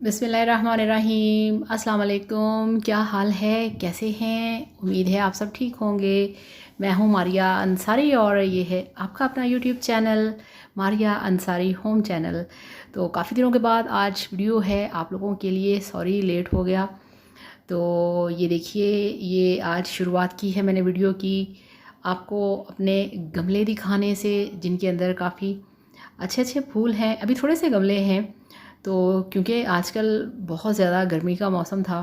बिस्मिल्लाहिर्रहमानिर्रहीम। अस्सलाम वालेकुम। क्या हाल है, कैसे हैं? उम्मीद है आप सब ठीक होंगे। मैं हूं मारिया अंसारी और ये है आपका अपना YouTube channel Maria Ansari home channel. तो काफ़ी दिनों के बाद आज वीडियो है आप लोगों के लिए। सॉरी लेट हो गया। तो ये देखिए, ये आज शुरुआत की है मैंने वीडियो की आपको अपने गमले दिखाने से, जिनके अंदर काफ़ी अच्छे अच्छे फूल हैं। अभी थोड़े से गमले हैं तो क्योंकि आजकल बहुत ज़्यादा गर्मी का मौसम था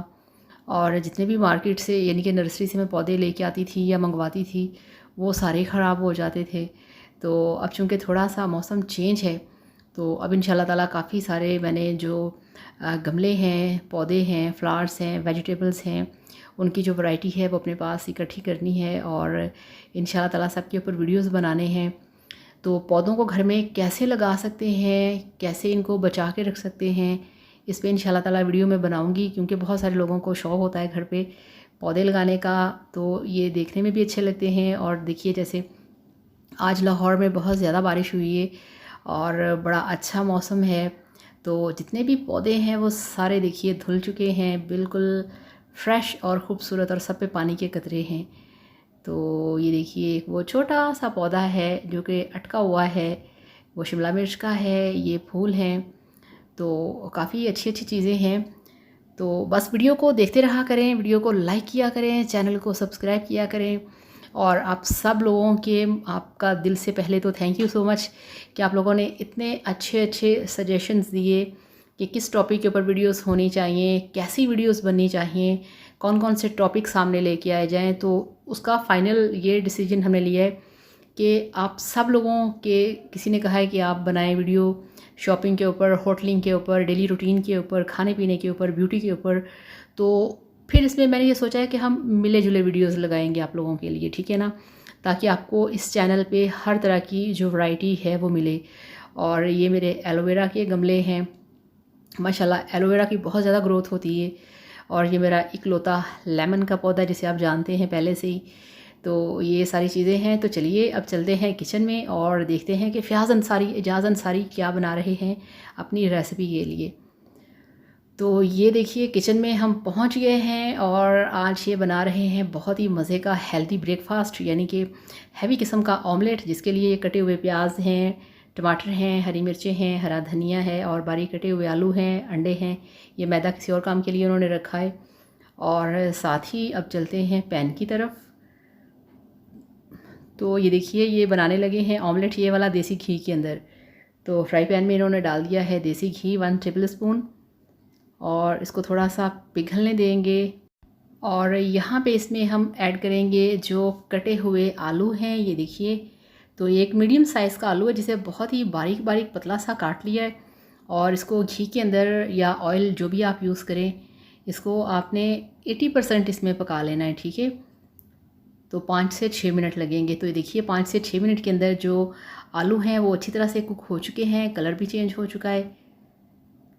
और जितने भी मार्केट से यानी कि नर्सरी से मैं पौधे लेके आती थी या मंगवाती थी वो सारे ख़राब हो जाते थे। तो अब चूँकि थोड़ा सा मौसम चेंज है तो अब इंशाल्लाह ताला काफ़ी सारे मैंने जो गमले हैं, पौधे हैं, फ्लावर्स हैं, वेजिटेबल्स हैं, उनकी जो वैरायटी है वो अपने पास इकट्ठी करनी है और इंशाल्लाह ताला सबके ऊपर वीडियोस बनाने हैं। तो पौधों को घर में कैसे लगा सकते हैं, कैसे इनको बचा के रख सकते हैं, इस पे इंशाल्लाह ताला वीडियो में बनाऊंगी, क्योंकि बहुत सारे लोगों को शौक़ होता है घर पे पौधे लगाने का। तो ये देखने में भी अच्छे लगते हैं। और देखिए, जैसे आज लाहौर में बहुत ज़्यादा बारिश हुई है और बड़ा अच्छा मौसम है। तो जितने भी पौधे हैं वो सारे देखिए धुल चुके हैं, बिल्कुल फ्रेश और ख़ूबसूरत, और सब पे पानी के कतरे हैं। तो ये देखिए, एक वो छोटा सा पौधा है जो कि अटका हुआ है, वो शिमला मिर्च का है। ये फूल हैं। तो काफ़ी अच्छी अच्छी चीज़ें हैं। तो बस वीडियो को देखते रहा करें, वीडियो को लाइक किया करें, चैनल को सब्सक्राइब किया करें। और आप सब लोगों के, आपका दिल से पहले तो थैंक यू सो मच कि आप लोगों ने इतने अच्छे अच्छे सजेशंस दिए कि किस टॉपिक के ऊपर वीडियोस होनी चाहिए, कैसी वीडियोस बननी चाहिए, कौन कौन से टॉपिक सामने लेके आए जाएं। तो उसका फ़ाइनल ये डिसीजन हमने लिया है कि आप सब लोगों के, किसी ने कहा है कि आप बनाएं वीडियो शॉपिंग के ऊपर, होटलिंग के ऊपर, डेली रूटीन के ऊपर, खाने पीने के ऊपर, ब्यूटी के ऊपर। तो फिर इसमें मैंने ये सोचा है कि हम मिले जुले वीडियोस लगाएंगे आप लोगों के लिए, ठीक है ना, ताकि आपको इस चैनल पे हर तरह की जो वैरायटी है वो मिले। और ये मेरे एलोवेरा के गमले हैं। माशाल्लाह एलोवेरा की बहुत ज़्यादा ग्रोथ होती है। और ये मेरा इकलौता लेमन का पौधा, जिसे आप जानते हैं पहले से ही। तो ये सारी चीज़ें हैं। तो चलिए अब चलते हैं किचन में और देखते हैं कि एजाज़ अंसारी क्या बना रहे हैं अपनी रेसिपी के लिए। तो ये देखिए, किचन में हम पहुंच गए हैं और आज ये बना रहे हैं बहुत ही मज़े का हेल्दी ब्रेकफास्ट, यानी कि हैवी किस्म का ऑमलेट, जिसके लिए ये कटे हुए प्याज हैं, टमाटर हैं, हरी मिर्चें हैं, हरा धनिया है और बारीक कटे हुए आलू हैं, अंडे हैं। ये मैदा किसी और काम के लिए उन्होंने रखा है। और साथ ही अब चलते हैं पैन की तरफ। तो ये देखिए, ये बनाने लगे हैं ऑमलेट, ये वाला देसी घी के अंदर। तो फ्राई पैन में इन्होंने डाल दिया है देसी घी 1 टेबल स्पून और इसको थोड़ा सा पिघलने देंगे। और यहाँ पे इसमें हम ऐड करेंगे जो कटे हुए आलू हैं। ये देखिए, तो ये एक मीडियम साइज़ का आलू है जिसे बहुत ही बारीक बारीक पतला सा काट लिया है। और इसको घी के अंदर या ऑयल जो भी आप यूज़ करें, इसको आपने 80% इसमें पका लेना है, ठीक है। तो 5 से 6 मिनट लगेंगे। तो ये देखिए, 5 से 6 मिनट के अंदर जो आलू हैं वो अच्छी तरह से कुक हो चुके हैं, कलर भी चेंज हो चुका है।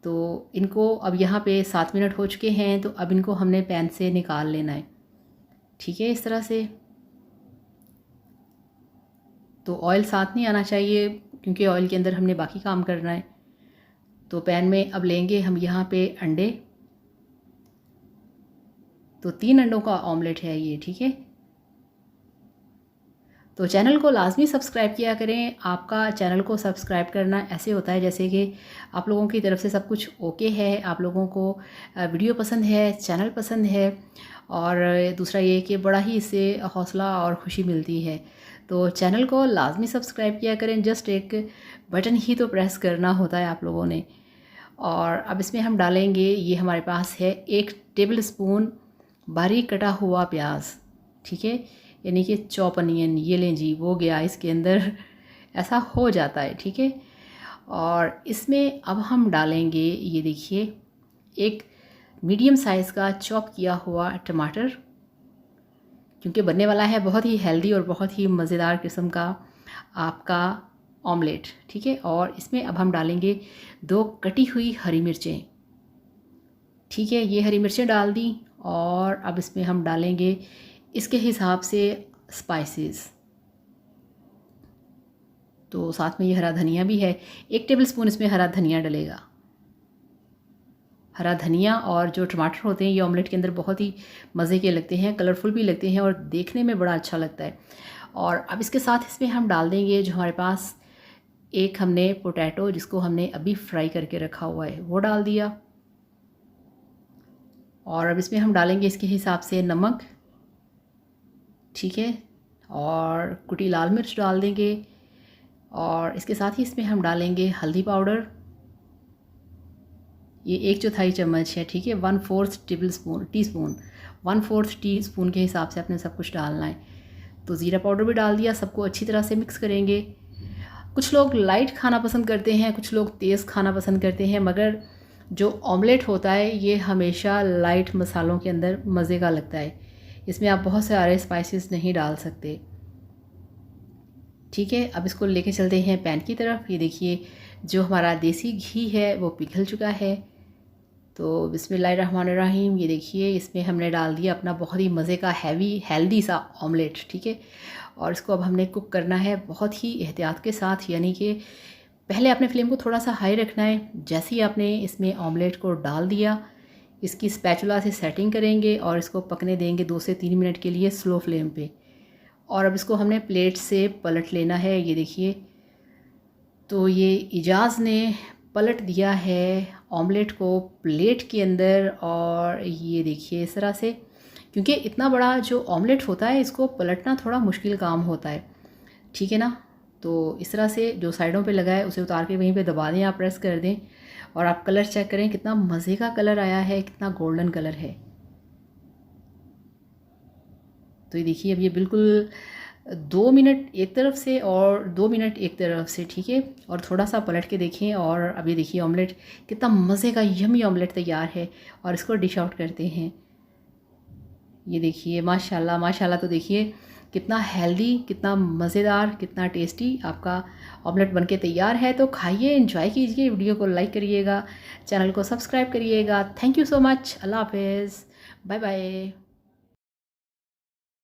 तो इनको अब यहाँ पे 7 मिनट हो चुके हैं, तो अब इनको हमने पैन से निकाल लेना है, ठीक है, इस तरह से। तो ऑयल साथ नहीं आना चाहिए क्योंकि ऑयल के अंदर हमने बाकी काम करना है। तो पैन में अब लेंगे हम यहाँ पे अंडे। तो 3 अंडों का ऑमलेट है ये, ठीक है। तो चैनल को लाजमी सब्सक्राइब किया करें। आपका चैनल को सब्सक्राइब करना ऐसे होता है जैसे कि आप लोगों की तरफ से सब कुछ ओके है, आप लोगों को वीडियो पसंद है, चैनल पसंद है। और दूसरा ये कि बड़ा ही इससे हौसला और ख़ुशी मिलती है। तो चैनल को लाजमी सब्सक्राइब किया करें। जस्ट एक बटन ही तो प्रेस करना होता है आप लोगों ने। और अब इसमें हम डालेंगे, ये हमारे पास है 1 टेबल स्पून बारीक कटा हुआ प्याज, ठीक है, यानी कि चॉप अनियन। ये लें जी, वो गया इसके अंदर, ऐसा हो जाता है, ठीक है। और इसमें अब हम डालेंगे, ये देखिए, एक मीडियम साइज़ का चॉप किया हुआ टमाटर, क्योंकि बनने वाला है बहुत ही हेल्दी और बहुत ही मज़ेदार किस्म का आपका ऑमलेट, ठीक है। और इसमें अब हम डालेंगे 2 कटी हुई हरी मिर्चें, ठीक है, ये हरी मिर्चें डाल दी। और अब इसमें हम डालेंगे इसके हिसाब से स्पाइसेस। तो साथ में ये हरा धनिया भी है, 1 टेबल स्पून इसमें हरा धनिया डलेगा। हरा धनिया और जो टमाटर होते हैं ये ऑमलेट के अंदर बहुत ही मज़े के लगते हैं, कलरफुल भी लगते हैं और देखने में बड़ा अच्छा लगता है। और अब इसके साथ इसमें हम डाल देंगे जो हमारे पास एक हमने पोटैटो जिसको हमने अभी फ्राई करके रखा हुआ है वो डाल दिया। और अब इसमें हम डालेंगे इसके हिसाब से नमक, ठीक है, और कुटी लाल मिर्च डाल देंगे। और इसके साथ ही इसमें हम डालेंगे हल्दी पाउडर, ये 1/4 चम्मच है, ठीक है, 1/4 टीस्पून 1/4 टीस्पून के हिसाब से अपने सब कुछ डालना है। तो ज़ीरा पाउडर भी डाल दिया, सबको अच्छी तरह से मिक्स करेंगे। कुछ लोग लाइट खाना पसंद करते हैं, कुछ लोग तेज़ खाना पसंद करते हैं, मगर जो ऑमलेट होता है ये हमेशा लाइट मसालों के अंदर मज़े का लगता है। इसमें आप बहुत सारे स्पाइसेस नहीं डाल सकते, ठीक है। अब इसको लेके चलते हैं पैन की तरफ। ये देखिए जो हमारा देसी घी है वो पिघल चुका है। तो बिस्मिल्लाहिर्रहमानिर्रहीम, ये देखिए इसमें हमने डाल दिया अपना बहुत ही मज़े का हैवी हेल्दी सा ऑमलेट, ठीक है। और इसको अब हमने कुक करना है बहुत ही एहतियात के साथ, यानी कि पहले अपने फ्लेम को थोड़ा सा हाई रखना है। जैसे ही आपने इसमें ऑमलेट को डाल दिया, इसकी स्पैचुला से सेटिंग करेंगे और इसको पकने देंगे 2 से 3 मिनट के लिए स्लो फ्लेम पे। और अब इसको हमने प्लेट से पलट लेना है। ये देखिए तो ये इजाज़ ने पलट दिया है ऑमलेट को प्लेट के अंदर। और ये देखिए इस तरह से, क्योंकि इतना बड़ा जो ऑमलेट होता है इसको पलटना थोड़ा मुश्किल काम होता है, ठीक है ना। तो इस तरह से जो साइडों पे लगा है उसे उतार के वहीं पे दबा दें, आप प्रेस कर दें। और आप कलर चेक करें, कितना मज़े का कलर आया है, कितना गोल्डन कलर है। तो ये देखिए अब ये बिल्कुल 2 मिनट एक तरफ से और 2 मिनट एक तरफ से, ठीक है। और थोड़ा सा पलट के देखें और अब ये देखिए ऑमलेट कितना मज़े का यमी ऑमलेट तैयार है। और इसको डिश आउट करते हैं। ये देखिए माशाल्लाह माशाल्लाह, तो देखिए कितना हेल्दी, कितना मज़ेदार, कितना टेस्टी आपका ऑमलेट बनके तैयार है। तो खाइए, एंजॉय कीजिए, वीडियो को लाइक करिएगा, चैनल को सब्सक्राइब करिएगा। Thank you so much. Allah हाफ़िज़, बाय बाय।